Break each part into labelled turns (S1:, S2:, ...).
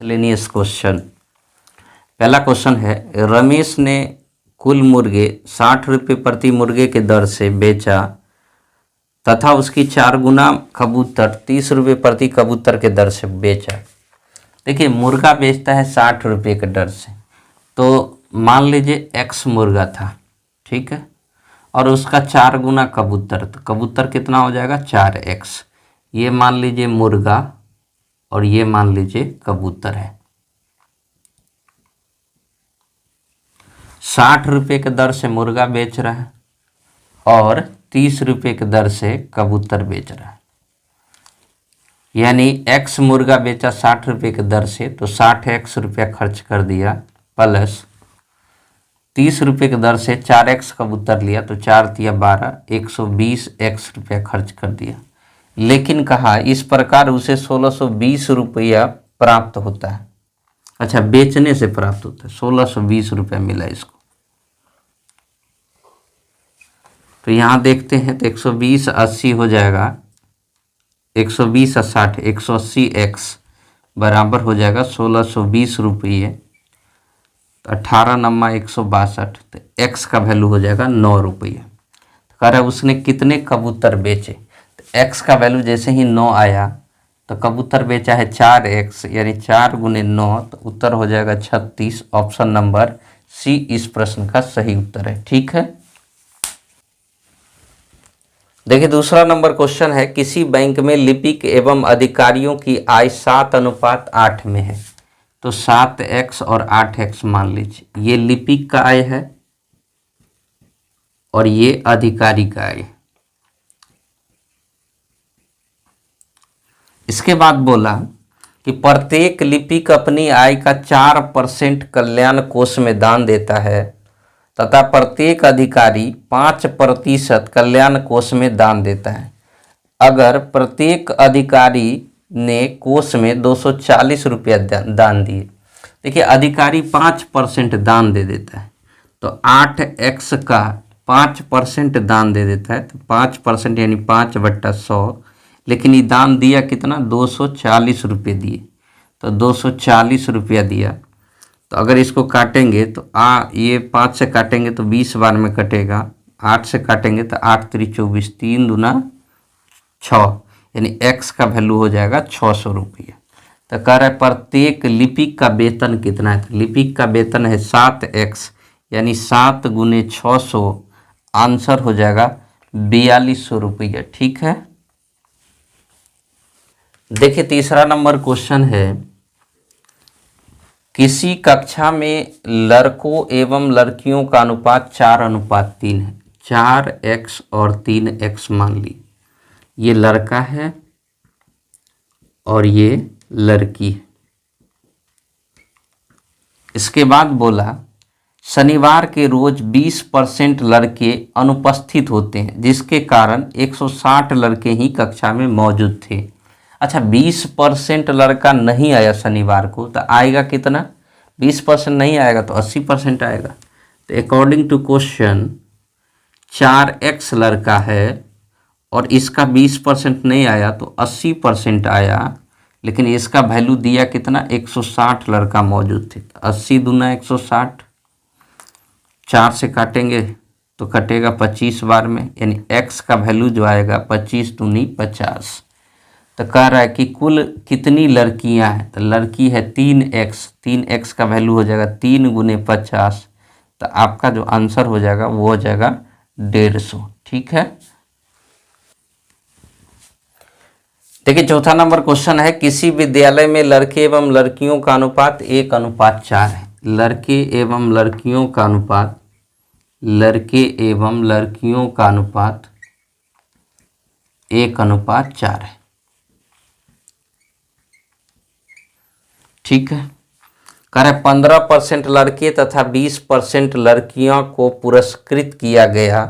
S1: Miscellaneous question. पहला question है, रमेश ने कुल मुर्गे 60 रुपये प्रति मुर्गे के दर से बेचा तथा उसकी 4 गुना कबूतर 30 रुपये प्रति कबूतर के दर से बेचा। देखिए, मुर्गा बेचता है 60 रुपये के दर से, तो मान लीजिए एक्स मुर्गा था, ठीक है, और उसका 4 गुना कबूतर, तो कबूतर कितना हो जाएगा 4x। ये मान लीजिए मुर्गा और ये मान लीजिए कबूतर है। 60 रुपये के दर से मुर्गा बेच रहा है और 30 रुपये के दर से कबूतर बेच रहा है, यानी एक्स मुर्गा बेचा 60 रुपये के दर से, तो 60x रुपया खर्च कर दिया, प्लस 30 रुपये के दर से 4x कबूतर लिया, तो 4 तिया 12, 120x रुपया खर्च कर दिया। लेकिन कहा इस प्रकार उसे 1620 रुपया प्राप्त होता है। अच्छा, बेचने से प्राप्त होता है, 1620 रुपया मिला इसको। तो यहाँ देखते हैं, तो 120 80 हो जाएगा, 120 60 180x बराबर हो जाएगा 1620 रुपये। तो 18 नम्मा 162, तो x का वैल्यू हो जाएगा 9 रुपये। तो कह रहा है उसने कितने कबूतर बेचे, तो x का वैल्यू जैसे ही 9 आया तो कबूतर बेचा है 4x, यानी 4 गुने 9, तो उत्तर हो जाएगा 36। ऑप्शन नंबर सी इस प्रश्न का सही उत्तर है, ठीक है। देखिए, दूसरा नंबर क्वेश्चन है, किसी बैंक में लिपिक एवं अधिकारियों की आय 7:8 में है, तो 7x और 8x मान लीजिए। ये लिपिक का आय है और ये अधिकारी का आय। इसके बाद बोला कि प्रत्येक लिपिक अपनी आय का 4% कल्याण कोष में दान देता है तथा प्रत्येक अधिकारी 5% कल्याण कोष में दान देता है। अगर प्रत्येक अधिकारी ने कोष में 240 रुपया दान दिए, देखिए अधिकारी 5% दान दे देता है, तो 8x का 5% दान दे देता है, तो 5% यानी 5/100। लेकिन ये दान दिया कितना, 240 रुपये दिए, तो 240 रुपया दिया। तो अगर इसको काटेंगे तो ये 5 से काटेंगे तो 20 बार में कटेगा, 8 से काटेंगे तो 8 3 24, 3 दूना 6, यानी x का वैल्यू हो जाएगा 600 रुपया। तो कह रहा है प्रत्येक लिपिक का वेतन कितना है, तो लिपिक का वेतन है 7x, यानी 7 गुने 600, आंसर हो जाएगा 4200 रुपया, ठीक है। देखिए, तीसरा नंबर क्वेश्चन है, किसी कक्षा में लड़कों एवं लड़कियों का अनुपात 4:3 है। 4x और 3x मान ली, ये लड़का है और ये लड़की है। इसके बाद बोला शनिवार के रोज 20% लड़के अनुपस्थित होते हैं, जिसके कारण 160 लड़के ही कक्षा में मौजूद थे। अच्छा, 20% लड़का नहीं आया शनिवार को, तो आएगा कितना, 20% नहीं आएगा तो 80% आएगा। तो अकॉर्डिंग टू क्वेश्चन 4x लड़का है और इसका 20% नहीं आया तो 80% आया, लेकिन इसका वैल्यू दिया कितना, 160 लड़का मौजूद थे। 80 दूना 160, 4 से काटेंगे तो कटेगा 25 बार में, यानी x का वैल्यू जो आएगा 25 दूनी 50। तो कह रहा है कि कुल कितनी लड़कियां हैं, तो लड़की है 3x, 3x का वैल्यू हो जाएगा 3 गुने 50, तो आपका जो आंसर हो जाएगा वो हो जाएगा 150, ठीक है। देखिए, चौथा नंबर क्वेश्चन है, किसी विद्यालय में लड़के एवं लड़कियों का अनुपात 1:4 है। लड़के एवं लड़कियों का अनुपात, लड़के एवं लड़कियों का अनुपात 1:4 है, ठीक है। कह रहे 15% लड़के तथा 20% लड़कियों को पुरस्कृत किया गया,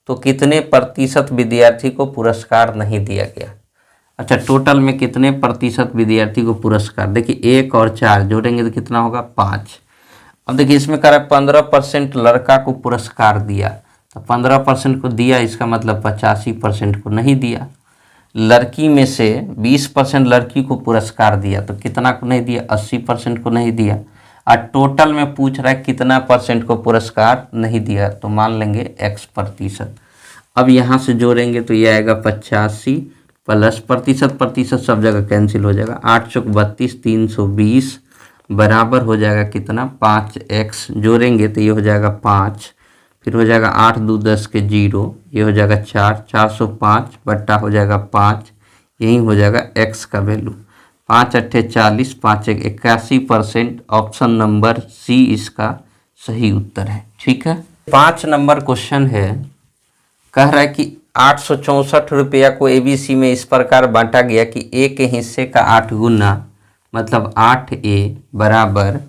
S1: तो कितने प्रतिशत विद्यार्थी को पुरस्कार नहीं दिया गया। अच्छा, टोटल में कितने प्रतिशत विद्यार्थी को पुरस्कार, देखिए 1 और 4 जोड़ेंगे तो कितना होगा 5। अब देखिए इसमें कह रहा है 15% लड़का को पुरस्कार दिया, तो 15% को दिया, इसका मतलब 85% को नहीं दिया। लड़की में से 20% लड़की को पुरस्कार दिया, तो कितना को नहीं दिया, 80% को नहीं दिया। और टोटल में पूछ रहा है कितना परसेंट को पुरस्कार नहीं दिया, तो मान लेंगे x%। अब यहाँ से जोड़ेंगे तो ये आएगा 85 प्लस प्रतिशत, प्रतिशत सब जगह कैंसिल हो जाएगा, 8 चौक 32, 320 बराबर हो जाएगा कितना, 5x। जोड़ेंगे तो ये हो जाएगा 5, फिर हो जाएगा 8 2 10 के 0, ये हो जाएगा 4, 405 बट्टा हो जाएगा 5, यही हो जाएगा x का वैल्यू। 5 अट्ठे 40, 5 एक 81%। ऑप्शन नंबर सी इसका सही उत्तर है। ठीक है, 5 नंबर क्वेश्चन है, कह रहा है कि 864 रुपया को ABC में इस प्रकार बांटा गया कि A के हिस्से का 8 गुना मतलब 8A बराबर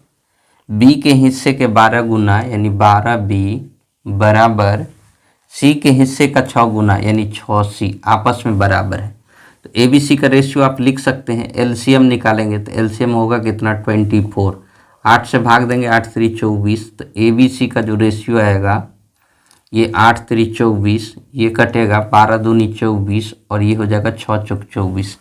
S1: B के हिस्से के 12 गुना यानी 12B बराबर C के हिस्से का 6 गुना यानी 6C आपस में बराबर है। तो ABC का रेशियो आप लिख सकते हैं, LCM निकालेंगे तो LCM होगा कितना, 24। 8 से भाग देंगे, 8 3 24, तो ABC का जो रेशियो आएगा ये 8 3 24, ये कटेगा 12 दूनी 24 और ये हो जाएगा 6 चौक 24,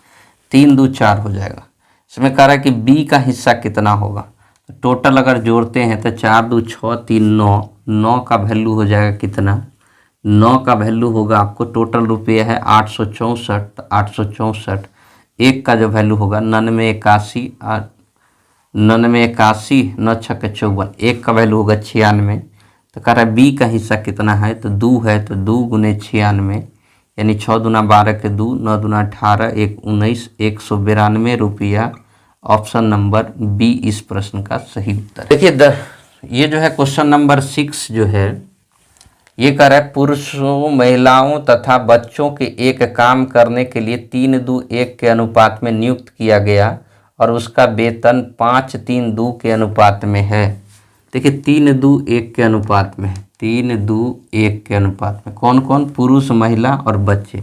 S1: 3 2 4 हो जाएगा। इसमें कह रहा है कि B का हिस्सा कितना होगा, तो टोटल अगर जोड़ते हैं तो 4 2 6 3 9, 9 का वैल्यू हो जाएगा कितना, 9 का वैल्यू होगा आपको, टोटल रुपये है 864, तो 864। एक का जो वैल्यू होगा 99 81, 99 81, 9 6 54, एक का वैल्यू होगा 96। तो कह रहा है B का हिस्सा कितना है, तो 2 है, तो 2 गुने 96 यानी 6 दूना 12 के 2, 9 दूना 18, 1 19, 192 रुपया। ऑप्शन नंबर बी इस प्रश्न का सही उत्तर। देखिए ये जो है क्वेश्चन नंबर 6 जो है, ये कह रहा है पुरुषों महिलाओं तथा बच्चों के एक काम करने के लिए 3:1 के अनुपात में नियुक्त किया गया और उसका वेतन 5:3:2 के अनुपात में है। देखिए 3:1 के अनुपात में, 3:1 के अनुपात में कौन कौन, पुरुष महिला और बच्चे,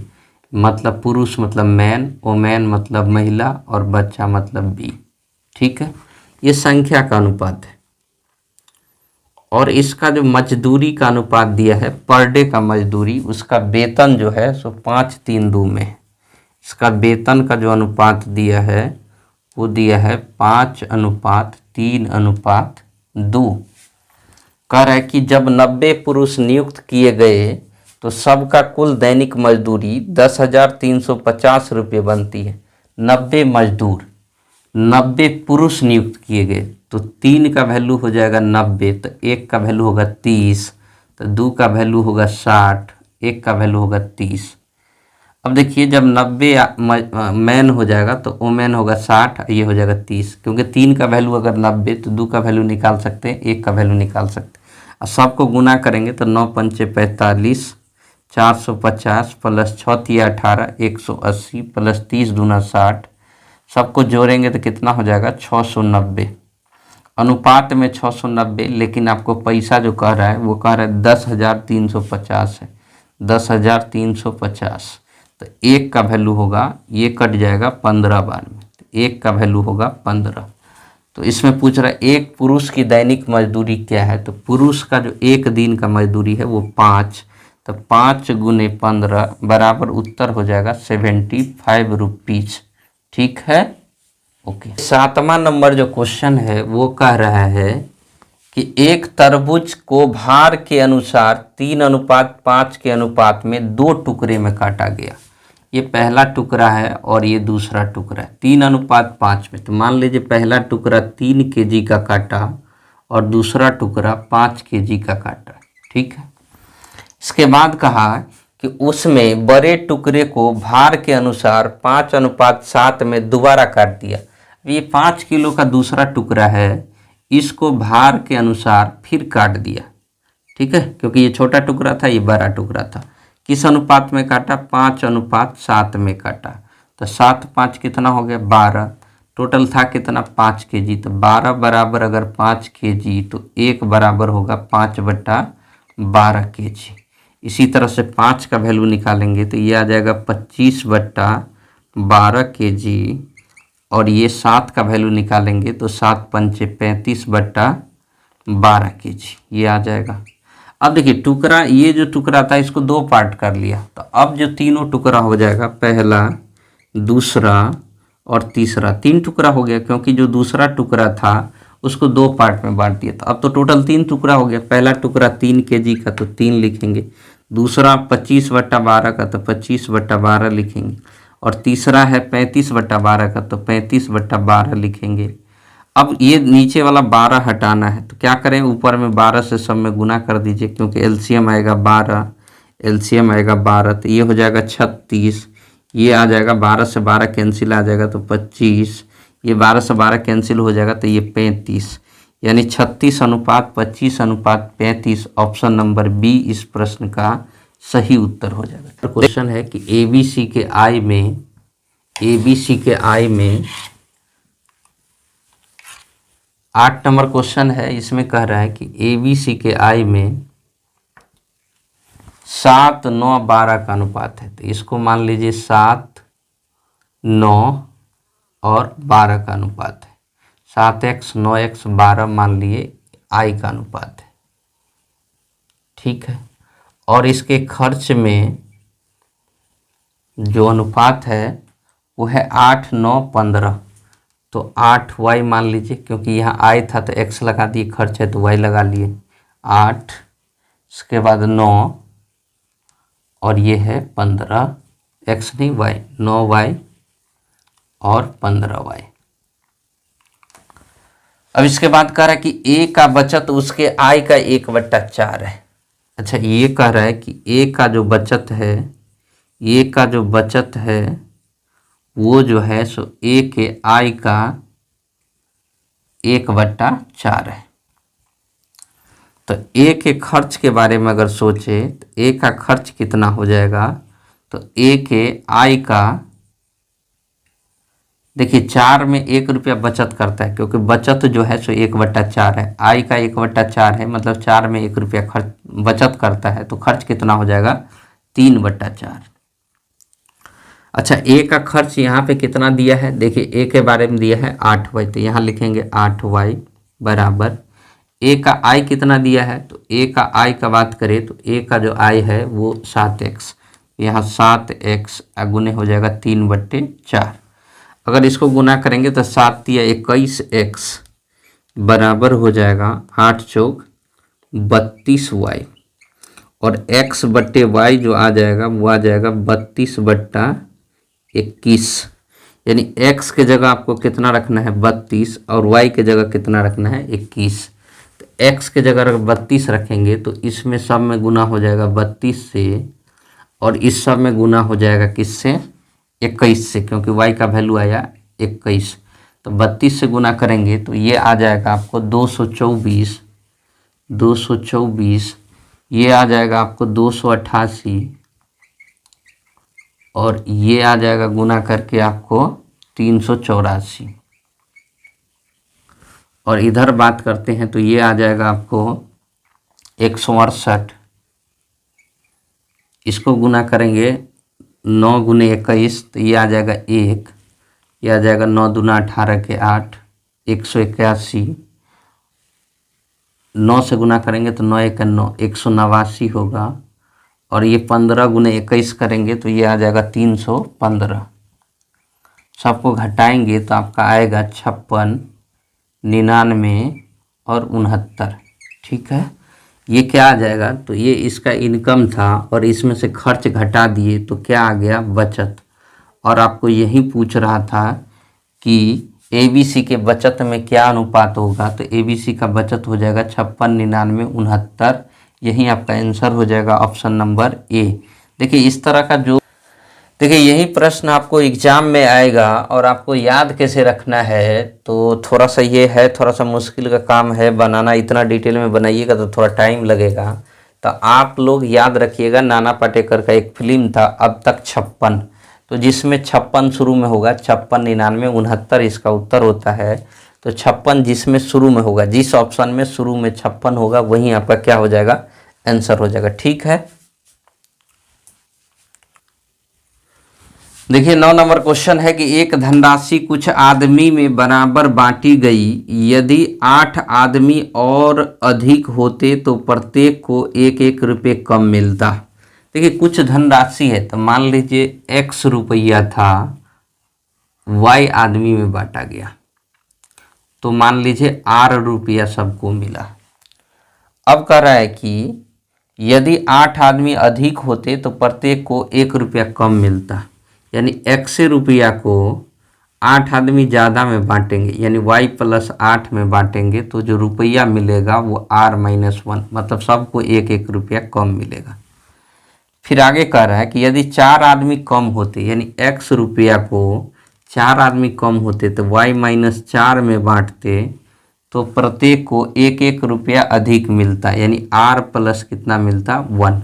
S1: मतलब पुरुष मतलब मैन, वोमेन मतलब महिला और बच्चा मतलब बी। ठीक है, ये संख्या का अनुपात है। और इसका जो मजदूरी का अनुपात दिया है, पर डे का मजदूरी, उसका वेतन जो है सो 5:3:2 में। इसका वेतन का जो अनुपात दिया है वो दिया है 5:3:2। कह रहा है कि जब 90 पुरुष नियुक्त किए गए तो सबका कुल दैनिक मजदूरी 10,350 रुपये बनती है। 90 मजदूर, 90 पुरुष नियुक्त किए गए, तो 3 का वैल्यू हो जाएगा 90, तो 1 का वैल्यू होगा 30, तो 2 का वैल्यू होगा 60, 1 का वैल्यू होगा 30। अब देखिए जब 90 मैन हो जाएगा तो वोमेन होगा 60, ये हो जाएगा 30, क्योंकि 3 का वैल्यू अगर 90 तो 2 का वैल्यू निकाल सकते हैं, 1 का वैल्यू निकाल सकते हैं। और सबको गुना करेंगे तो 9 पंचे 45, 450 प्लस 6 तिया 18, 180 प्लस 30 दूना 60, सबको जोड़ेंगे तो कितना हो जाएगा 690। अनुपात में 690, लेकिन आपको पैसा जो कह रहा है वो कह रहा है 10,350 है, 10,350। तो 1 का वैल्यू होगा, ये कट जाएगा 15 बार में, तो 1 का वैल्यू होगा 15। तो इसमें पूछ रहा है एक पुरुष की दैनिक मजदूरी क्या है, तो पुरुष का जो एक दिन का मजदूरी है वो 5, तो 5 गुने 15 बराबर उत्तर हो जाएगा 75 रुपीज। ठीक है, ओके। 7वां नंबर जो क्वेश्चन है वो कह रहा है कि एक तरबूज को भार के अनुसार 3:5 के अनुपात में 2 टुकड़े में काटा गया। ये पहला टुकड़ा है और ये दूसरा टुकड़ा है, 3:5 में। तो मान लीजिए पहला टुकड़ा 3 kg का काटा और दूसरा टुकड़ा 5 kg का काटा। ठीक है, इसके बाद कहा कि उसमें बड़े टुकड़े को भार के अनुसार 5:7 में दोबारा काट दिया। ये 5 किलो का दूसरा टुकड़ा है, इसको भार के अनुसार फिर काट दिया। ठीक है, क्योंकि ये छोटा टुकड़ा था, ये बड़ा टुकड़ा था। किस अनुपात में काटा, 5:7 में काटा। तो 7 5 कितना हो गया 12, टोटल था कितना 5 kg, तो 12 बराबर अगर 5 kg तो 1 बराबर होगा 5/12 kg। इसी तरह से 5 का वैल्यू निकालेंगे तो ये आ जाएगा 25/12 kg, और ये 7 का वैल्यू निकालेंगे तो 7 पंचे 35/12 kg, ये आ जाएगा। अब देखिए टुकड़ा, ये जो टुकड़ा था इसको 2 पार्ट कर लिया, तो अब जो तीनों टुकड़ा हो जाएगा, पहला दूसरा और तीसरा, 3 टुकड़ा हो गया, क्योंकि जो दूसरा टुकड़ा था उसको 2 पार्ट में बांट दिया था। अब तो टोटल 3 टुकड़ा हो गया। पहला टुकड़ा 3 kg का तो 3 लिखेंगे, दूसरा 25/12 का तो 25/12 लिखेंगे, और तीसरा है 35/12 का तो 35/12 लिखेंगे। अब ये नीचे वाला 12 हटाना है, तो क्या करें, ऊपर में 12 से सब में गुना कर दीजिए, क्योंकि एलसीएम आएगा 12, एलसीएम आएगा 12, तो ये हो जाएगा 36, ये आ जाएगा 12 से 12 कैंसिल आ जाएगा तो 25, ये 12 से 12 कैंसिल हो जाएगा तो ये 35, यानी 36:25:35 ऑप्शन नंबर बी इस प्रश्न का सही उत्तर हो जाएगा। क्वेश्चन है कि एबीसी के आय में 8 नंबर क्वेश्चन है। इसमें कह रहा है कि एबीसी के आय में 7, 9, 12 का अनुपात है, तो इसको मान लीजिए 7, 9 और 12 का अनुपात है। 7x 9x 12 मान लिए आई का अनुपात है, ठीक है। और इसके खर्च में जो अनुपात है वो है 8, 9, 15, तो 8y मान लीजिए, क्योंकि यहाँ आई था तो x लगा दिए, खर्च है तो y लगा लिए 8, इसके बाद 9 और ये है 15, x नहीं y, 9y और 15y। अब इसके बाद कह रहा है कि a का बचत उसके आय का 1/4 है। अच्छा, ये कह रहा है कि a का जो बचत है वो जो है सो a के आय का 1/4 है। तो a के खर्च के बारे में अगर सोचे तो a का खर्च कितना हो जाएगा, तो a के आय का, देखिए 4 में 1 रुपया बचत करता है, क्योंकि बचत जो है सो 1/4 है, आय का 1/4 है, मतलब 4 में 1 रुपया खर्च बचत करता है, तो खर्च कितना हो जाएगा 3/4। अच्छा, ए का खर्च यहाँ पे कितना दिया है, देखिए ए के बारे में दिया है 8y, तो यहाँ लिखेंगे 8y बराबर ए का आय कितना दिया है, तो ए का आय का बात करें तो ए का जो आय है वो 7x, यहाँ 7x गुने हो जाएगा 3/4। अगर इसको गुना करेंगे तो 7 या 21x बराबर हो जाएगा 8 चौक 32y, और x/y जो आ जाएगा वो आ जाएगा 32/21, यानी x के जगह आपको कितना रखना है 32 और y के जगह कितना रखना है 21। तो x के जगह अगर 32 रखेंगे तो इसमें सब में गुना हो जाएगा 32 से, और इस सब में गुना हो जाएगा किससे 21 से, क्योंकि y का वैल्यू आया 21, तो 32 से गुना करेंगे तो ये आ जाएगा आपको 224, ये आ जाएगा आपको 288, और ये आ जाएगा गुना करके आपको 384, और इधर बात करते हैं तो ये आ जाएगा आपको 168, इसको गुना करेंगे 9 गुने 21 तो ये आ जाएगा 1, ये आ जाएगा 9 दूना 18 के 8, 181, 9 से गुना करेंगे तो 9 1 9, 189 होगा, और ये 15 गुने 21 करेंगे तो ये आ जाएगा 315। सबको घटाएंगे तो आपका आएगा 56, 99 और 69, ठीक है। ये क्या आ जाएगा, तो ये इसका इनकम था और इसमें से खर्च घटा दिए तो क्या आ गया बचत। और आपको यही पूछ रहा था कि एबीसी के बचत में क्या अनुपात होगा, तो एबीसी का बचत हो जाएगा 56, 99, 69, यही आपका आंसर हो जाएगा ऑप्शन नंबर ए। देखिए इस तरह का जो यही प्रश्न आपको एग्जाम में आएगा और आपको याद कैसे रखना है, तो थोड़ा सा ये है, थोड़ा सा मुश्किल का काम है बनाना, इतना डिटेल में बनाइएगा तो थोड़ा टाइम लगेगा। तो आप लोग याद रखिएगा, नाना पाटेकर का एक फिल्म था अब तक 56, तो जिसमें 56 शुरू में होगा, 56, 99, 69 इसका उत्तर होता है। तो 56 जिसमें शुरू में होगा, जिस ऑप्शन में शुरू में 56 होगा वहीं आपका क्या हो जाएगा आंसर हो जाएगा, ठीक है। देखिए 9 नंबर क्वेश्चन है कि एक धनराशि कुछ आदमी में बराबर बांटी गई, यदि 8 आदमी और अधिक होते तो प्रत्येक को 1-1 रुपये कम मिलता। देखिए कुछ धनराशि है, तो मान लीजिए x रुपया था y आदमी में बांटा गया, तो मान लीजिए r रुपया सबको मिला। अब कह रहा है कि यदि 8 आदमी अधिक होते तो प्रत्येक को 1 रुपया कम मिलता, यानी x रुपया को 8 आदमी ज़्यादा में बांटेंगे, यानी y + 8 में बांटेंगे तो जो रुपया मिलेगा वो r-1, मतलब सबको 1-1 रुपया कम मिलेगा। फिर आगे कह रहा है कि यदि 4 आदमी कम होते, यानी x रुपया को 4 आदमी कम होते तो y-4 में बांटते तो प्रत्येक को 1-1 रुपया अधिक मिलता, यानी r प्लस कितना मिलता 1।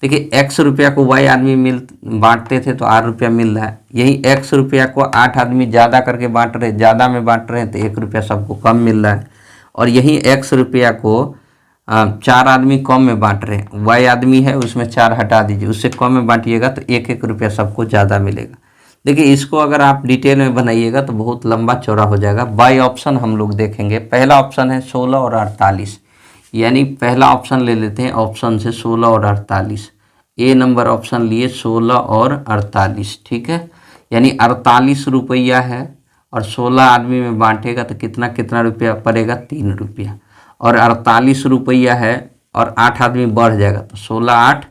S1: देखिए x रुपया को y आदमी बांटते थे तो r रुपया मिल रहा है, यही x रुपया को 8 आदमी ज़्यादा करके बांट रहे, ज़्यादा में बांट रहे हैं तो 1 रुपया सबको कम मिल रहा है। और यही x रुपया को 4 आदमी कम में बांट रहे हैं, y आदमी है उसमें 4 हटा दीजिए, उससे कम में बांटिएगा तो 1-1 रुपया सबको ज़्यादा मिलेगा। देखिए इसको अगर आप डिटेल में बनाइएगा तो बहुत लंबा चौड़ा हो जाएगा। बाय ऑप्शन हम लोग देखेंगे। पहला ऑप्शन है 16 और 48, यानी पहला ऑप्शन ले लेते हैं ऑप्शन से 16 और 48। ए नंबर ऑप्शन लिए 16 और 48, ठीक है। यानी 48 रुपया है और 16 आदमी में बांटेगा तो कितना रुपया पड़ेगा 3 रुपया, और 48 रुपया है और 8 आदमी बढ़ जाएगा तो 16-8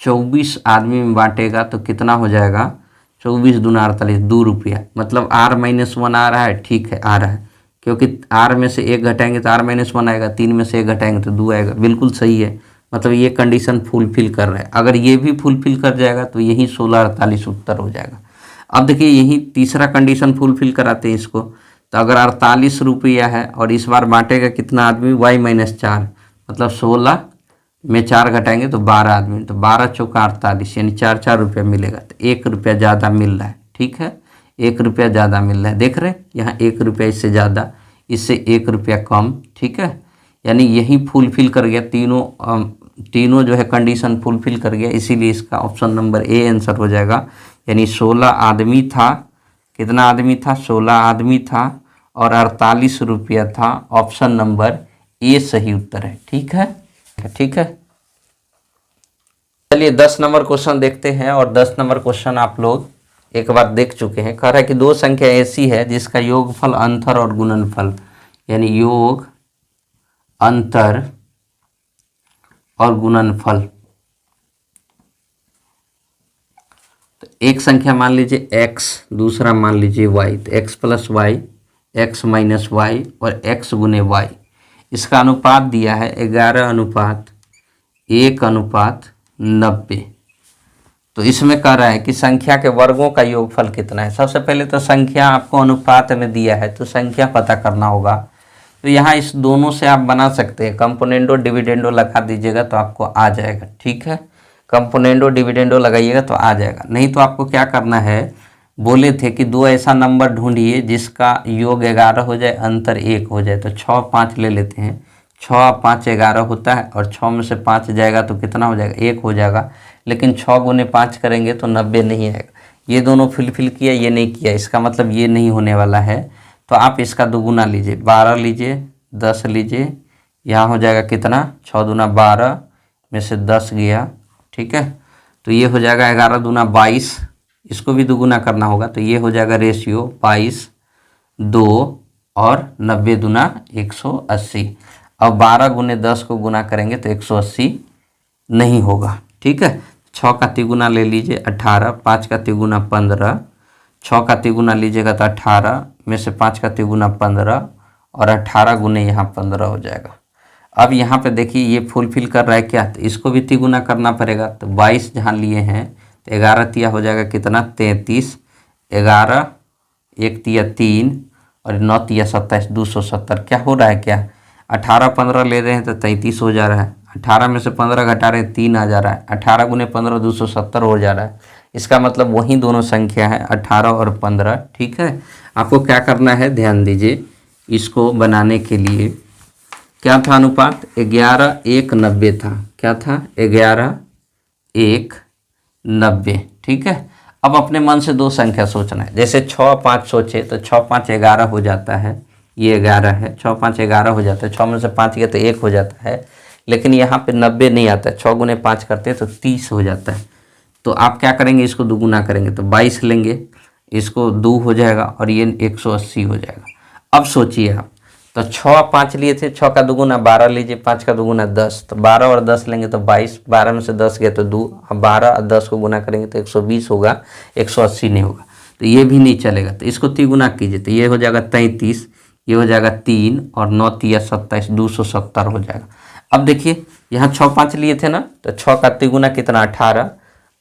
S1: 24 आदमी में बांटेगा तो कितना हो जाएगा 24 दूना 48 2 रुपया, मतलब r-1 आ रहा है, ठीक है आ रहा है, क्योंकि r में से 1 घटाएंगे तो r-1 आएगा, 3 में से 1 घटाएंगे तो 2 आएगा, बिल्कुल सही है। मतलब ये कंडीशन फुलफिल कर रहा है। अगर ये भी फुलफिल कर जाएगा तो यही 16-48 उत्तर हो जाएगा। अब देखिए यही तीसरा कंडीशन फुलफिल कराते हैं इसको, तो अगर 48 रुपया है और इस बार बांटेगा कितना आदमी y-4, मतलब 16 में 4 घटाएंगे तो 12 आदमी, तो 12 चौका 48, यानी 4-4 रुपया मिलेगा, तो 1 रुपया ज़्यादा मिल रहा है, ठीक है 1 रुपया ज़्यादा मिल रहा है। देख रहे हैं यहाँ 1 रुपया इससे ज़्यादा, इससे 1 रुपया कम, ठीक है। यानी यही फुलफिल कर गया, तीनों जो है कंडीशन फुलफिल कर गया, इसीलिए इसका ऑप्शन नंबर ए आंसर हो जाएगा। यानी 16 आदमी था, कितना आदमी था 16 आदमी था और 48 रुपया था। ऑप्शन नंबर ए सही उत्तर है, ठीक है, ठीक है। चलिए 10 नंबर क्वेश्चन देखते हैं, और 10 नंबर क्वेश्चन आप लोग एक बार देख चुके हैं। कह रहा है कि दो संख्या ऐसी है जिसका योगफल, अंतर और गुणनफल, यानी योग, अंतर और गुणनफल। तो एक संख्या मान लीजिए x, दूसरा मान लीजिए y, तो x + y, x - y और x गुने y। इसका अनुपात दिया है 11:1:90। तो इसमें कह रहा है कि संख्या के वर्गों का योगफल कितना है। सबसे पहले तो संख्या आपको अनुपात में दिया है तो संख्या पता करना होगा। तो यहाँ इस दोनों से आप बना सकते हैं, कंपोनेंडो डिविडेंडो लगा दीजिएगा तो आपको आ जाएगा, ठीक है। कंपोनेंडो डिविडेंडो लगाइएगा तो आ जाएगा। नहीं तो आपको क्या करना है, बोले थे कि 2 ऐसा नंबर ढूंढिए जिसका योग 11 हो जाए, अंतर 1 हो जाए। तो 6 5 ले लेते हैं, 6 5 11 होता है, और 6 में से 5 जाएगा तो कितना हो जाएगा 1 हो जाएगा। लेकिन 6 गुने 5 करेंगे तो 90 नहीं आएगा। ये दोनों फिलफिल किया, ये नहीं किया, इसका मतलब ये नहीं होने वाला है। तो आप इसका दोगुना लीजिए, 12 लीजिए, 10 लीजिए, यहाँ हो जाएगा कितना 6 दूना 12 में से 10 गया, ठीक है। तो ये हो जाएगा 11 दूना 22, इसको भी दोगुना करना होगा तो ये हो जाएगा रेशियो 22 2 और 90 दूना 180। अब 12 गुने 10 को गुना करेंगे तो 180 नहीं होगा, ठीक है। 6 का तिगुना ले लीजिए 18, 5 का तिगुना 15, 6 का तिगुना लीजिएगा तो 18 में से 5 का तिगुना 15, और 18 गुने यहाँ 15 हो जाएगा। अब यहाँ पे देखिए ये फुलफिल कर रहा है क्या, तो इसको भी तिगुना करना पड़ेगा। तो 22 जहाँ लिए हैं तो 11 तिया हो जाएगा कितना 33, 11 1 तिया 3 और 9 तिया 27, 270। क्या हो रहा है, क्या 18 15 ले रहे हैं तो 33 हो जा रहा है, 18 में से 15 घटा रहे हैं 3 आ जा रहा है, 18 गुने 15 270 हो जा रहा है। इसका मतलब वही दोनों संख्या है 18 और 15, ठीक है। आपको क्या करना है ध्यान दीजिए, इसको बनाने के लिए क्या था अनुपात 11:1:90 था। क्या था 11:1:90, ठीक है। अब अपने मन से दो संख्या सोचना है, जैसे 6 5 सोचे तो 6 5 11 हो जाता है, ये 11 है, 6 5 11 हो जाता है, 6 में से 5 गया तो 1 हो जाता है। लेकिन यहाँ पे 90 नहीं आता है, 6 गुने 5 करते हैं तो 30 हो जाता है। तो आप क्या करेंगे, इसको दोगुना करेंगे तो 22 लेंगे, इसको 2 हो जाएगा और ये 180 हो जाएगा। अब सोचिए आप, तो 6 5 लिए थे, 6 का दुगुना 12 लीजिए, 5 का दुगुना 10, तो 12 और 10 लेंगे तो 22, 12 में से 10 गया तो 2, अब 12 और 10 को गुना करेंगे तो 120 होगा, 180 नहीं होगा, तो ये भी नहीं चलेगा। तो इसको तिगुना कीजिए तो ये हो जाएगा 33, ये हो जाएगा 3 और 9 तिया 27, 270 हो जाएगा। अब देखिए यहाँ 6 5 लिए थे ना, तो 6 का तिगुना कितना 18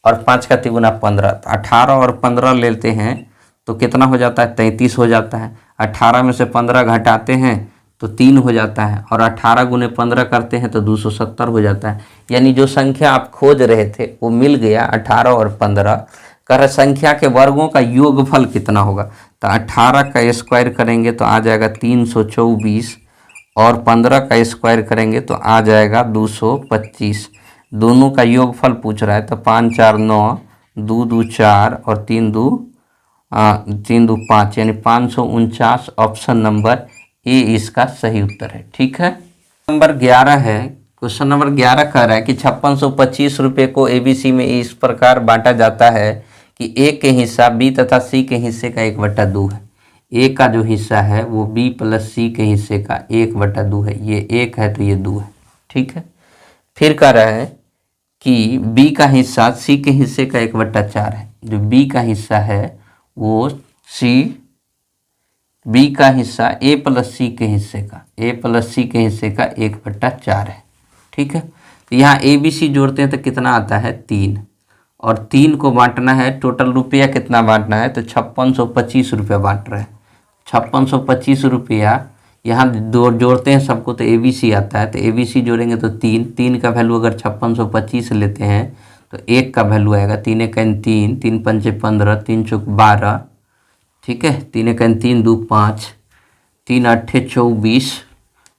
S1: और 5 का तिगुना 15, तो 18 और 15 लेते हैं तो कितना हो जाता है 33 हो जाता है। 18 में से 15 घटाते हैं तो 3 हो जाता है और 18 गुने 15 करते हैं तो 270 हो जाता है। यानी जो संख्या आप खोज रहे थे वो मिल गया 18 और 15। कर संख्या के वर्गों का योगफल कितना होगा, तो 18 का स्क्वायर करेंगे तो आ जाएगा 324 और 15 का स्क्वायर करेंगे तो आ जाएगा 225। दोनों का योगफल पूछ रहा है तो 5 4 9, 2 2 4 और 3 2 5, यानी 549। ऑप्शन नंबर ए इसका सही उत्तर है। ठीक है, नंबर 11 है। क्वेश्चन नंबर 11 कह रहा है कि 5625 रुपये को एबीसी में इस प्रकार बांटा जाता है कि ए के हिस्सा बी तथा सी के हिस्से का 1/2 है। ए का जो हिस्सा है वो बी प्लस सी के हिस्से का 1/2 है। ये 1 है तो ये 2 है। ठीक है, फिर कह रहा है कि बी का हिस्सा सी के हिस्से का 1/4 है। जो बी का हिस्सा है वो बी का हिस्सा ए प्लस सी के हिस्से का 1/4 है। ठीक है, तो यहाँ ए बी सी जोड़ते हैं तो कितना आता है 3, और 3 को बांटना है, टोटल रुपया कितना बांटना है तो 5625 रुपया बांट रहे हैं। 5625 रुपया यहाँ दो जोड़ते हैं सबको तो ए बी सी आता है, तो ए बी सी जोड़ेंगे तो 3 का वैल्यू अगर 5625 लेते हैं तो 1 का वैल्यू आएगा 3 1 3, 3 5 15, 3 चौक 12। ठीक है, 3 1 3 2 5, 3 8 24,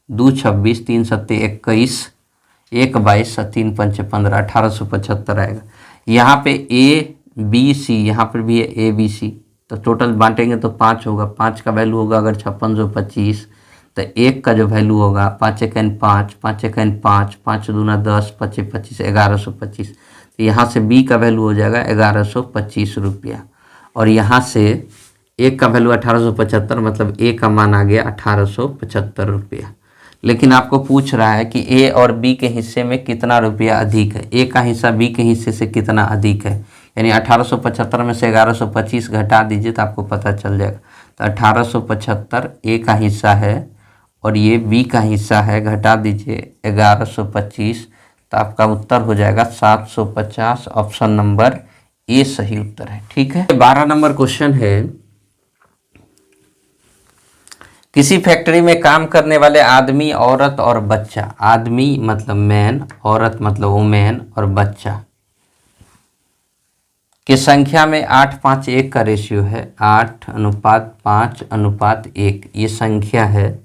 S1: 2 26, 3 7 21, 1 22, 3 5 15, 1875 आएगा। यहाँ पे ए बी सी, यहाँ पर भी है ए बी सी, तो टोटल बांटेंगे तो 5 होगा। 5 का वैल्यू होगा अगर 5625, तो 1 का जो वैल्यू होगा 5 1 5, 5 1 5, 5 दूना 10, 5 25, 1125। तो यहाँ से बी का वैल्यू हो जाएगा 1125 रुपया, और यहाँ से 1 का वैल्यू 1875, मतलब ए का मान आ गया 1875 रुपया। लेकिन आपको पूछ रहा है कि ए और बी के हिस्से में कितना रुपया अधिक है। ए का हिस्सा बी के हिस्से से कितना अधिक है, यानी 1875 में से 1125 घटा दीजिए तो आपको पता चल जाएगा। तो 1875 ए का हिस्सा है और ये बी का हिस्सा है, घटा दीजिए 1125, तो आपका उत्तर हो जाएगा 750। ऑप्शन नंबर ए सही उत्तर है। ठीक है, 12 नंबर क्वेश्चन है, किसी फैक्ट्री में काम करने वाले आदमी, औरत और बच्चा, आदमी मतलब मैन, औरत मतलब वुमेन और बच्चा की संख्या में 8:5:1 का रेशियो है। 8:5:1 ये संख्या है।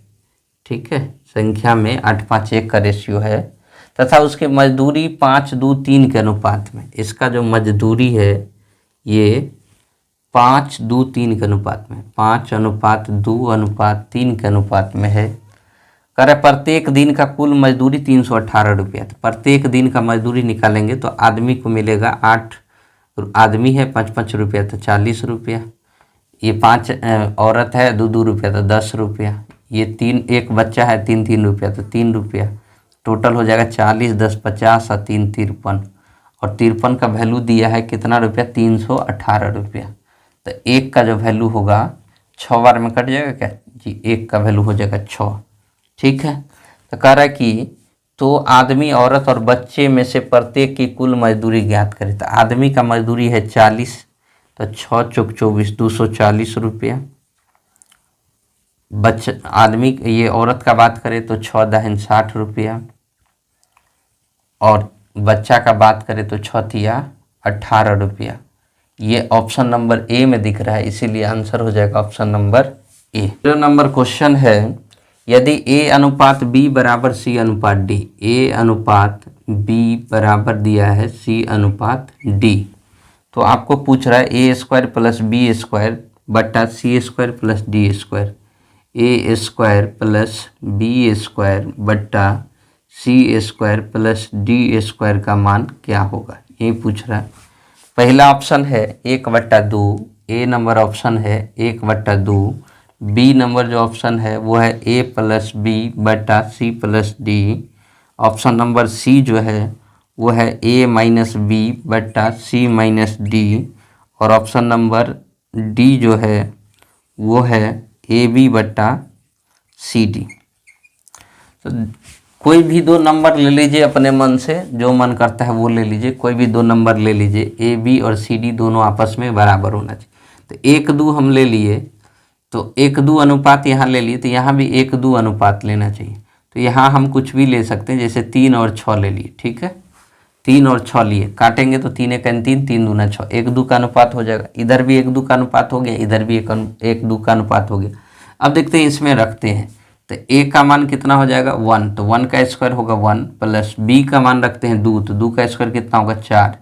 S1: ठीक है, संख्या में 8:5:1 का रेशियो है तथा उसकी मजदूरी 5:2:3 के अनुपात में। इसका जो मजदूरी है ये 5:2:3 के अनुपात में, 5:2:3 के अनुपात में है। करे प्रत्येक दिन का कुल मजदूरी 318 रुपया। तो प्रत्येक दिन का मजदूरी निकालेंगे तो आदमी को मिलेगा 8 आदमी है 5 रुपया तो 40 रुपया, ये 5 औरत है 2 रुपया तो 10 रुपया, ये 3 एक बच्चा है 3 रुपया तो 3 रुपया, टोटल हो जाएगा 40 10 50 और 3 53, और 53 का वैल्यू दिया है कितना रुपया 318 रुपया। तो 1 का जो वैल्यू होगा 6 बार में कट जाएगा क्या जी, 1 का वैल्यू हो जाएगा 6। ठीक है, तो कह रहा है कि तो आदमी, औरत और बच्चे में से प्रत्येक की कुल मजदूरी ज्ञात करें। तो आदमी का मजदूरी है 40, तो 6 चौक 24 240 रुपया। आदमी ये औरत का बात करें तो 6 दाहिन 60 रुपया, और बच्चा का बात करें तो 6 तिया 18 रुपया। ये ऑप्शन नंबर ए में दिख रहा है, इसीलिए आंसर हो जाएगा ऑप्शन नंबर ए। जो नंबर क्वेश्चन है, यदि ए अनुपात बी बराबर सी अनुपात डी, ए अनुपात बी बराबर दिया है सी अनुपात डी, तो आपको पूछ रहा है ए स्क्वायर प्लस बी स्क्वायर बट्टा सी स्क्वायर प्लस डी स्क्वायर, ए स्क्वायर प्लस बी स्क्वायर बट्टा सी स्क्वायर प्लस डी स्क्वायर का मान क्या होगा, ये पूछ रहा है। पहला ऑप्शन है 1/2, ए नंबर ऑप्शन है 1/2। बी नंबर जो ऑप्शन है वो है ए प्लस बी बटा C plus D. Option number C जो है वो है ए माइनस बी बटा सी माइनस डी। और ऑप्शन नंबर डी जो है वो है ए बी बटा सी डी। तो कोई भी दो नंबर ले लीजिए अपने मन से, जो मन करता है वो ले लीजिए, कोई भी दो नंबर ले लीजिए, ए बी और सी डी दोनों आपस में बराबर होना चाहिए। तो 1:2 हम ले लिए, तो 1:2 अनुपात यहाँ ले लिए, तो यहाँ भी 1:2 अनुपात लेना चाहिए। तो यहाँ हम कुछ भी ले सकते हैं, जैसे 3 और 6 ले लिए, ठीक है। 3 और 6 लिए, काटेंगे तो 3 1 3, 3 दूना 6, 1:2 का अनुपात हो जाएगा। इधर भी 1:2 का अनुपात हो गया, इधर भी 1:2 का अनुपात हो गया। अब देखते हैं इसमें रखते हैं, तो ए का मान कितना हो जाएगा 1, तो 1 का स्क्वायर होगा 1 प्लस बी का मान रखते हैं 2, तो 2 का स्क्वायर कितना होगा 4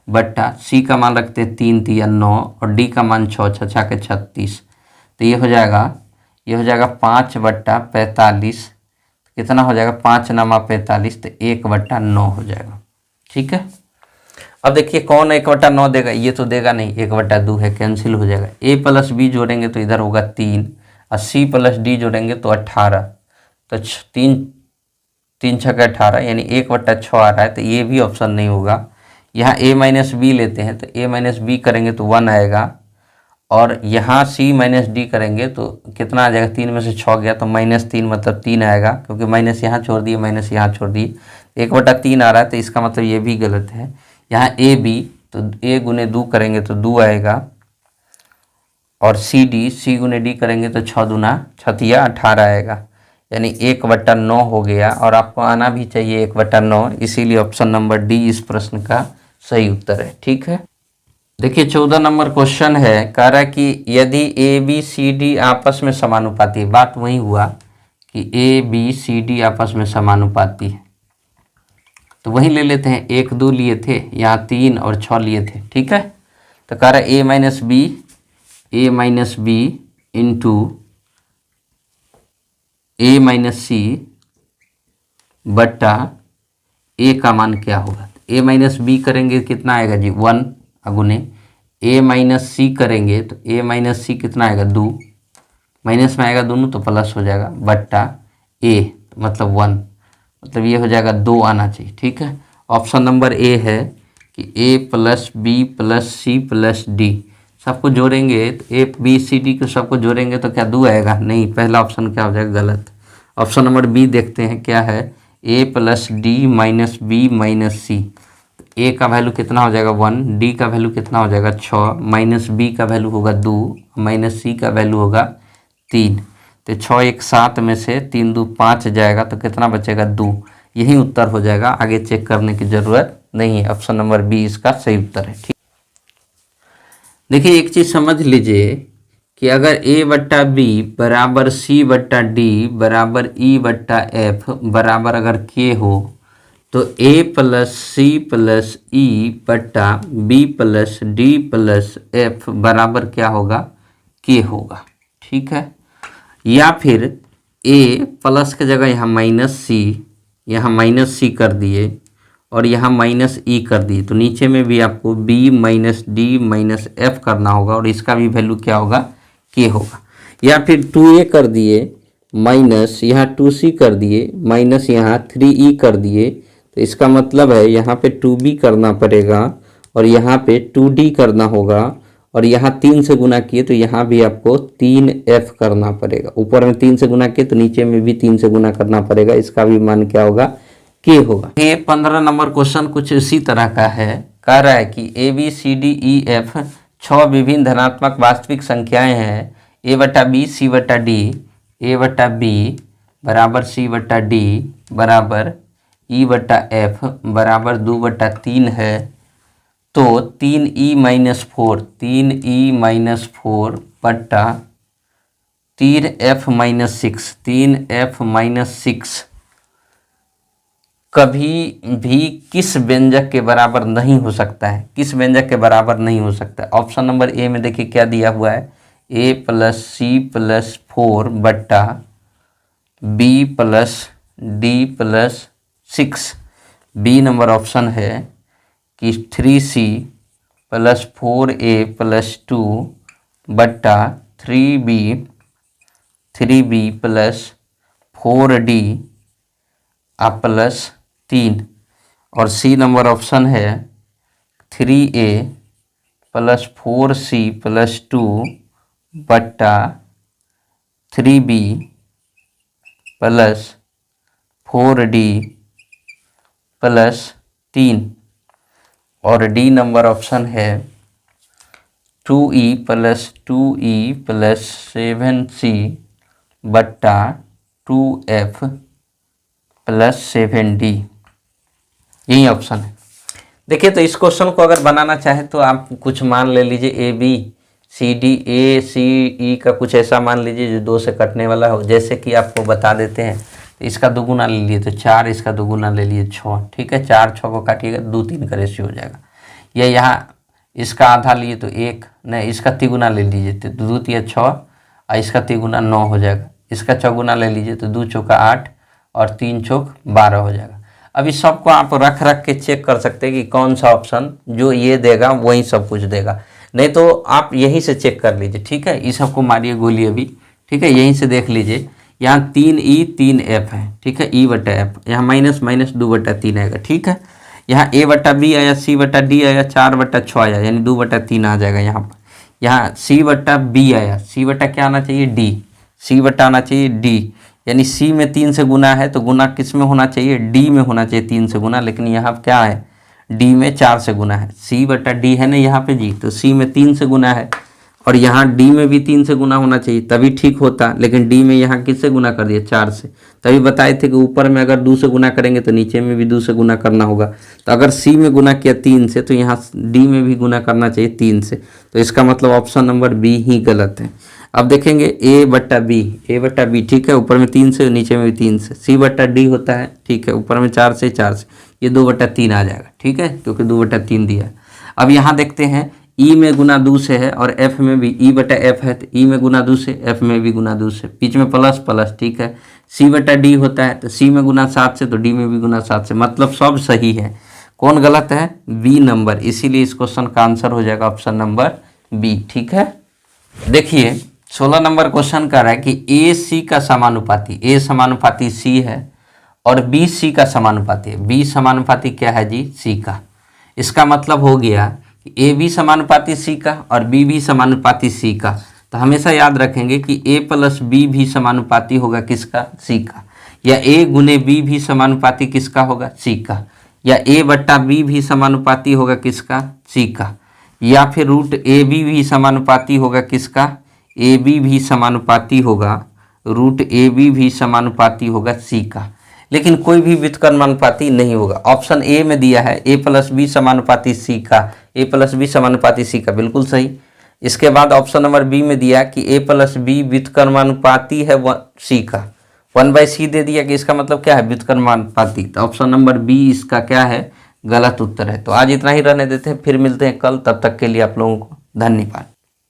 S1: बट्टा सी का मान रखते हैं 3 3 9 और डी का मान 6 6 6 के 36। तो ये हो जाएगा 5/45। कितना हो जाएगा 5 9 45, तो 1/9 हो जाएगा, ठीक है। अब देखिए कौन 1/9 देगा, ये तो देगा नहीं, 1/2 है, कैंसिल हो जाएगा। ए प्लस बी जोड़ेंगे तो इधर होगा 3 और सी प्लस डी जोड़ेंगे तो 18, तो 3 3 6 के 18 यानी 1/6 आ रहा है, तो ये भी ऑप्शन नहीं होगा। यहाँ ए माइनस बी लेते हैं, तो ए माइनस बी करेंगे तो 1 आएगा, और यहाँ सी माइनस डी करेंगे तो कितना आ जाएगा, 3 में से 6 गया तो -3 मतलब 3 आएगा, क्योंकि माइनस यहाँ छोड़ दिए माइनस यहाँ छोड़ दिए, 1/3 आ रहा है, तो इसका मतलब ये भी गलत है। यहाँ ए बी, तो ए गुने 2 करेंगे तो 2 आएगा, और सी डी, सी गुने डी करेंगे तो 6 दूना 36 18 आएगा, यानी 1/9 हो गया। और आपको आना भी चाहिए 1/9, इसीलिए ऑप्शन नंबर डी इस प्रश्न का सही उत्तर है, ठीक है। देखिए 14 नंबर क्वेश्चन है, कह रहा है कि यदि ए बी सी डी आपस में समानुपाती है, बात वही हुआ कि ए बी सी डी आपस में समानुपाती है, तो वही ले लेते हैं। 1 2 लिए थे, यहाँ 3 और 6 लिए थे, ठीक है। तो कह रहा है A minus B into A minus सी बट्टा ए का मान क्या होगा। ए माइनस बी करेंगे कितना आएगा जी 1 अगुने, ए माइनस सी करेंगे तो ए माइनस सी कितना आएगा 2, माइनस में आएगा दोनों तो प्लस हो जाएगा, बट्टा ए मतलब 1, मतलब ये हो जाएगा 2 आना चाहिए, ठीक है। ऑप्शन नंबर ए है कि A plus B plus C plus D, सबको जोड़ेंगे तो ए बी सी डी को सबको जोड़ेंगे तो क्या 2 आएगा, नहीं, पहला ऑप्शन क्या हो जाएगा गलत। ऑप्शन नंबर बी देखते हैं क्या है, A plus D minus B minus C. A का वैल्यू कितना हो जाएगा 1, डी का वैल्यू कितना हो जाएगा 6, माइनस बी का वैल्यू होगा 2, माइनस सी का वैल्यू होगा 3, तो 6 1 7 में से 3 2 5 जाएगा, तो कितना बचेगा 2। यही उत्तर हो जाएगा, आगे चेक करने की ज़रूरत नहीं है, ऑप्शन नंबर बी इसका सही उत्तर है, ठीक। देखिए एक चीज़ समझ लीजिए कि अगर a बट्टा बी बराबर सी बट्टा डी बराबर ई बट्टा एफ बराबर अगर k हो, तो a plus C plus E बट्टा B plus D plus F बराबर क्या होगा, k होगा, ठीक है। या फिर a प्लस के जगह यहाँ माइनस सी कर दिए और यहाँ माइनस ई कर दिए, तो नीचे में भी आपको b minus D minus F करना होगा, और इसका भी वैल्यू क्या होगा, k होगा। या फिर 2a कर दिए माइनस यहाँ 2c कर दिए माइनस यहाँ 3e कर दिए, तो इसका मतलब है यहाँ पे 2b करना पड़ेगा और यहाँ पे 2d करना होगा, और यहाँ 3 से गुना किए तो यहाँ भी आपको 3f करना पड़ेगा। ऊपर में 3 से गुना किए तो नीचे में भी 3 से गुना करना पड़ेगा, इसका भी मान क्या होगा, k होगा। ये 15 नंबर क्वेश्चन कुछ इसी तरह का है, कह रहा है कि A B C D E F 6 विभिन्न धनात्मक वास्तविक संख्याएं हैं, a बट्टा बी सी बट्टा डी, ए बट्टा बी बराबर सी बट्टा डी बराबर ई बट्टा एफ बराबर 2/3 है, तो 3e माइनस 4 बट्टा 3f माइनस 6 कभी भी किस व्यंजक के बराबर नहीं हो सकता है, किस व्यंजक के बराबर नहीं हो सकता है। ऑप्शन नंबर ए में देखिए क्या दिया हुआ है, a प्लस सी प्लस 4 बट्टा B plus D plus 6। B number option है कि 3c प्लस 4a प्लस 2 बट्टा 3b प्लस 4d प्लस 3। और सी नंबर ऑप्शन है 3a प्लस 4c प्लस 2 बट्टा 3b प्लस 4d प्लस 3। और डी नंबर ऑप्शन है 2e plus 7c बट्टा 2f plus 7d। यही ऑप्शन है। देखिए, तो इस क्वेश्चन को अगर बनाना चाहे तो आप कुछ मान ले लीजिए ए बी सी डी, ए सी ई का कुछ ऐसा मान लीजिए जो 2 से कटने वाला हो। जैसे कि आपको बता देते हैं, तो इसका दोगुना ले लिए तो 4, इसका दोगुना ले लिए 6, ठीक है। 4 6 को काटिएगा 2 3 का रेशियो हो जाएगा। या यहाँ इसका आधा लिए तो 1, नहीं इसका तिगुना ले लीजिए तो 2 3 6 और इसका तिगुना 9 हो जाएगा। इसका चौगुना ले लीजिए तो 2 चौका 8 और 3 चौक 12 हो जाएगा। अब इस सबको आप रख के चेक कर सकते हैं कि कौन सा ऑप्शन जो ये देगा वही सब कुछ देगा। नहीं तो आप यहीं से चेक कर लीजिए, ठीक है। इस सबको मारिए गोली अभी, ठीक है। यहीं से देख लीजिए, यहाँ 3e 3f है, ठीक है। e बटा एफ, यहाँ माइनस माइनस 2 बटा 3 आएगा, ठीक है। यहाँ a बटा b आया, c बटा d आया, 4 बटा 6 आया, यानी 2 बटा 3 आ जाएगा यहाँ पर। यहाँ c बटा b आया, c बटा क्या आना चाहिए d, c बटा आना चाहिए d, यानी c में 3 से गुना है तो गुना किस में होना चाहिए, d में होना चाहिए 3 से गुना। लेकिन यहाँ क्या है, d में 4 से गुना है। c बटा d है ना यहाँ पे जी, तो c में 3 से गुना है और यहाँ d में भी 3 से गुना होना चाहिए तभी ठीक होता। लेकिन d में यहाँ किससे गुना कर दिया, 4 से। तभी बताए थे कि ऊपर में अगर 2 से गुना करेंगे तो नीचे में भी 2 से गुना करना होगा। तो अगर c में गुना किया 3 से तो यहाँ d में भी गुना करना चाहिए 3 से। तो इसका मतलब ऑप्शन नंबर बी ही गलत है। अब देखेंगे a बटा b, ठीक है। ऊपर में 3 से, नीचे में भी 3 से। c बटा d होता है, ठीक है। ऊपर में 4 से, ये 2 बटा 3 आ जाएगा, ठीक है, क्योंकि 2 बटा 3 दिया है। अब यहाँ देखते हैं e में गुना 2 से है और f में भी, e बटा f है तो e में गुना 2 से, f में भी गुना 2 से, बीच में प्लस प्लस, ठीक है। c बटा d होता है तो c में गुना 7 से तो d में भी गुना 7 से, मतलब सब सही है। कौन गलत है, बी नंबर। इसीलिए इस क्वेश्चन का आंसर हो जाएगा ऑप्शन नंबर बी, ठीक है। देखिए 16 नंबर क्वेश्चन कर रहा है कि ए सी का समानुपाती, ए समानुपाती सी है और बी सी का समानुपाती है। बी समानुपाती क्या है जी, सी का। इसका मतलब हो गया कि ए बी समानुपाती सी का और बी भी समानुपाती सी का। तो हमेशा याद रखेंगे कि ए प्लस बी भी समानुपाती होगा किसका, सी का। या ए गुने बी भी समानुपाती किसका होगा, सी का। या ए बट्टा बी भी समानुपाती होगा किसका, सी का। या फिर रूट ए बी भी समानुपाती होगा किसका, ए बी भी समानुपाती होगा, रूट ए बी भी समानुपाती होगा सी का। लेकिन कोई भी व्युत्क्रमानुपाती नहीं होगा। ऑप्शन ए में दिया है ए प्लस बी समानुपाती सी का, ए प्लस बी समानुपाती सी का, बिल्कुल सही। इसके बाद ऑप्शन नंबर बी में दिया कि ए प्लस बी व्युत्क्रमानुपाती है सी का, 1/c दे दिया कि इसका मतलब क्या है, व्युत्क्रमानुपाती। तो ऑप्शन नंबर बी इसका क्या है, गलत उत्तर है। तो आज इतना ही रहने देते हैं, फिर मिलते हैं कल। तब तक के लिए आप लोगों को धन्यवाद।